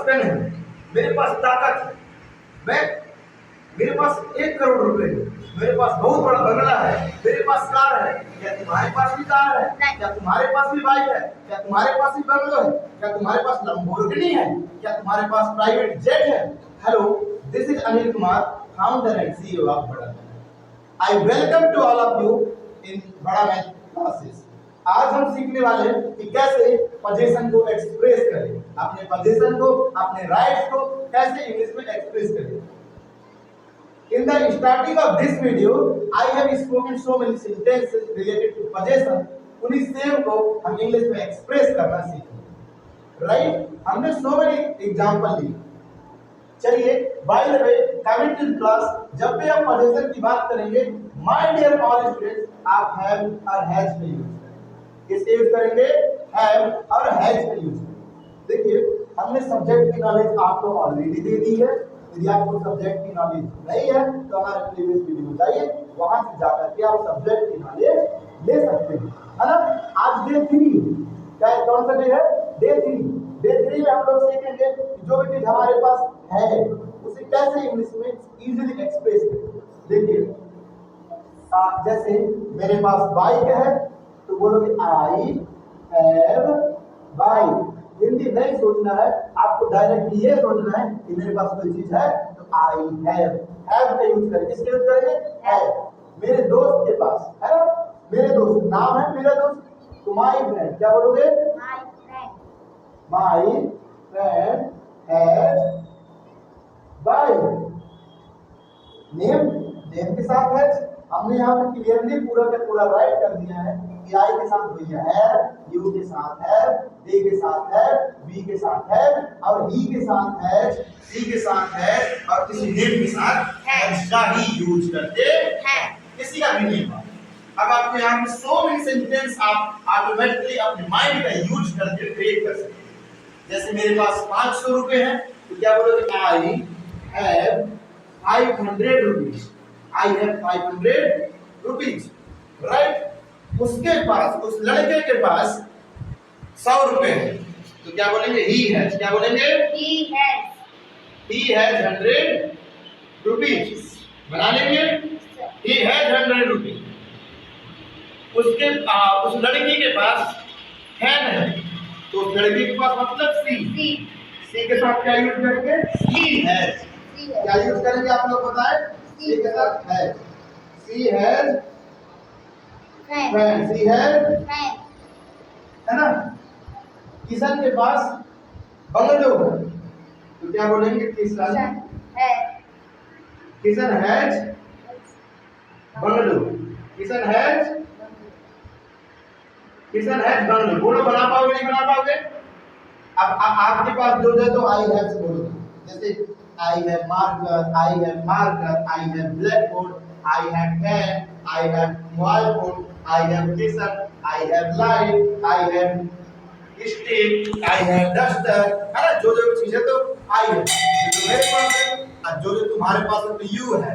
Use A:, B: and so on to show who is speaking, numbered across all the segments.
A: Pen है, मेरे पास ताकत है, मेरे पास 1 करोड़ रुपए है, मेरे पास बहुत बड़ा बंगला है, मेरे पास कार है। क्या तुम्हारे पास भी कार है? क्या तुम्हारे पास भी बाइक है? क्या तुम्हारे पास भी बंगलो है? क्या तुम्हारे पास लंबोर्गिनी है? क्या तुम्हारे पास प्राइवेट जेट है? Hello, this is Anil Kumar, founder and CEO of Bada math. I welcome to all of you in Bada math classes. आज हम सीखने वाले हैं कि कैसे पोजीशन को एक्सप्रेस करें, अपने पोजीशन को, अपने राइट्स को कैसे इंग्लिश में एक्सप्रेस करें। In the starting of this video, I have spoken so many sentences related to possession. उन्हीं सेम को हम इंग्लिश में एक्सप्रेस करना सीखेंगे, राइट? हमने so many एग्जांपल लिए। चलिए, by the way, coming to class, जब भी हम possession की बात करेंगे, my dear all students, आप have और has का यूज करेंगे। किसके यूज करेंगे? have और has का यूज करेंगे। देखिए, हमने सब्जेक्ट की नॉलेज आपको ऑलरेडी दे दी है। यदि आपको सब्जेक्ट की नॉलेज नहीं है तो हमारे प्रीवियस वीडियो जाइए, वहां से जाकर के आप सब्जेक्ट की नॉलेज ले सकते हैं, है ना? आज डे 3, क्या कौन सा डे है? डे 3। डे 3 में हम लोग सीखेंगे कि जो भी चीज हमारे पास है उसे कैसे इंग्लिश में इजीली एक्सप्रेस करें। देखिए, जैसे मेरे पास बाइक है तो बोलोगे आई हैव बाइक। हिंदी नहीं सोचना है, आपको डायरेक्ट ये सोचना है कि मेरे पास कोई चीज है तो आई हैव का यूज करेंगे। किसके यूज करेंगे? हैव। मेरे दोस्त के पास है ना, मेरे दोस्त, नाम है मेरा दोस्त, तो माय फ्रेंड, क्या बोलोगे? My friend has bike. Name के साथ है, हमने यहाँ पे क्लियरली पूरा का पूरा राइट कर दिया है कि आई के साथ भैया है, यू के साथ है, दे के साथ है, वी के साथ है, और ही के साथ है, सी के साथ है, और किसी नेम के साथ हैज का ही यूज करते हैं, किसी का भी नहीं है। अब आपको यहाँ पे सो मेनी सेंटेंस आप ऑटोमेटिकली अपने माइंड का यूज करके क्रिएट कर सकते हैं। जैसे मेरे पास 500 रुपए हैं तो क्या बोलोगे? I have 500 rupees. I have 500 rupees, right? उसके पास, उस लड़के के पास 100 रुपए है तो क्या बोलेंगे? He has. क्या बोलेंगे? He has 100 rupees. बना लेंगे? He has 100 rupees. उसके उस लड़की के पास फैन है तो उस लड़की के पास मतलब सी के साथ क्या यूज करेंगे? सी हैज। क्या यूज करेंगे आप लोग बताएं? सी के साथ has. She has fan. She has, है ना? किशन के पास बंगलो है तो क्या बोलेंगे? Kishan has bungalow. Kishan has bungalow. बोलो, बना पाओगे नहीं बना पाओगे? अब आपके पास जो है तो आई हैव से बोलो। जैसे I have marker, I have black board, I have pen, I have mobile phone, I have Kishan, I have light, I have stick, I have duster, है ना? जो चीजें तो आई है, जो मेरे पास है, और जो तुम्हारे पास है तो यू है,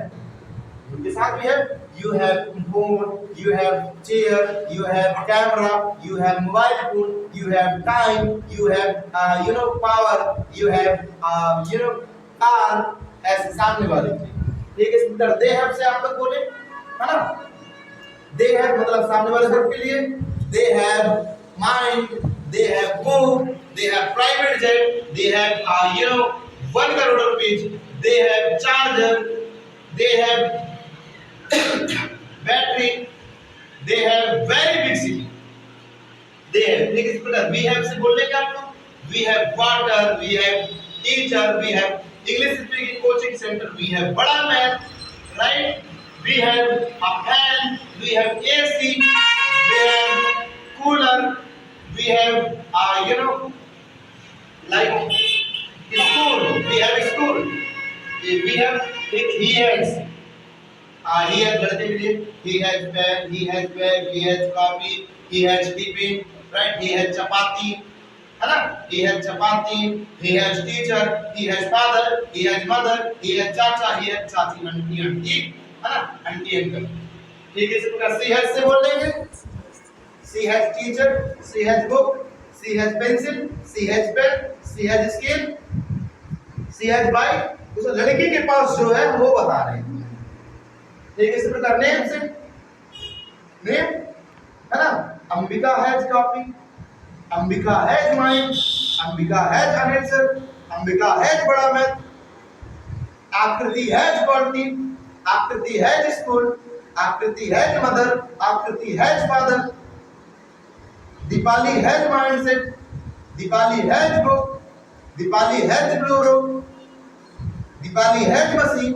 A: उनके साथ भी है। You have phone, you have chair, you have camera, you have mobile phone, you have time, you have power, you have car, ऐसे सामने वाले थे। ठीक है, इस they have से आप लोग बोले, है ना? They have मतलब सामने वाले ग्रुप के लिए they have mind, they have book, they have private jet, they have 1 crore rupees, they have charger, they have battery, they have very big city, they have, लेकिन इस प्रकार we have से बोलने का आप लोग, we have water, we have teacher, we have English speaking coaching center, we have बड़ा math, right? We have a fan, we have AC, we have cooler, we have like school, we have school, we have he has लड़के के लिए he has pen, he has bag, he has copy, he has tiffin, right? He has chapati, है ना? He has chapati, he has teacher, he has father, he has mother, he has चाचा, he has चाची, aunty, है ना? Aunty uncle. ठीक है, इस प्रकार she has से बोल लेंगे। she has teacher, she has book, she has pencil, she has pen, she has scale, she has bike, उस लड़की के पास जो है वो बता रहे हैं। ठीक है, इसी प्रकार नेम से नेम है ना, Ambika has copy, Ambika has mind, Ambika has Anil sir, Ambika has Bada math, Aakriti has quality, Aakriti has school, Aakriti has mother, Aakriti has father, Deepali has mindset, Deepali has book, Deepali has bureau, Deepali has machine,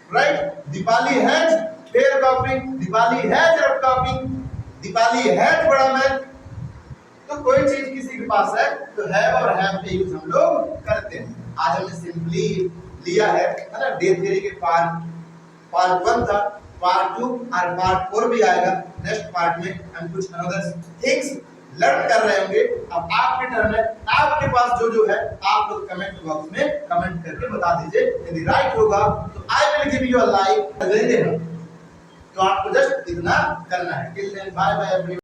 A: right, Deepali has fair copy, Deepali has rough copy, Deepali has Bada math. तो कोई चीज किसी के पास है तो have और have का use हम लोग करते हैं। आज हमने सिंपली लिया है ना, डे थ्योरी के पार्ट 1 था, पार्ट 2 और पार्ट 4 भी आएगा। नेक्स्ट पार्ट में हम कुछ अनदर थिंग्स लर्न कर रहे होंगे। अब आपके टर्न है, आपके पास जो है आप लोग कमेंट बॉक्स में कमेंट करके बता दीजिए। यदि राइट होगा तो I will give you a like, तो आपको जस्ट इतना करना है। Till then bye bye everyone.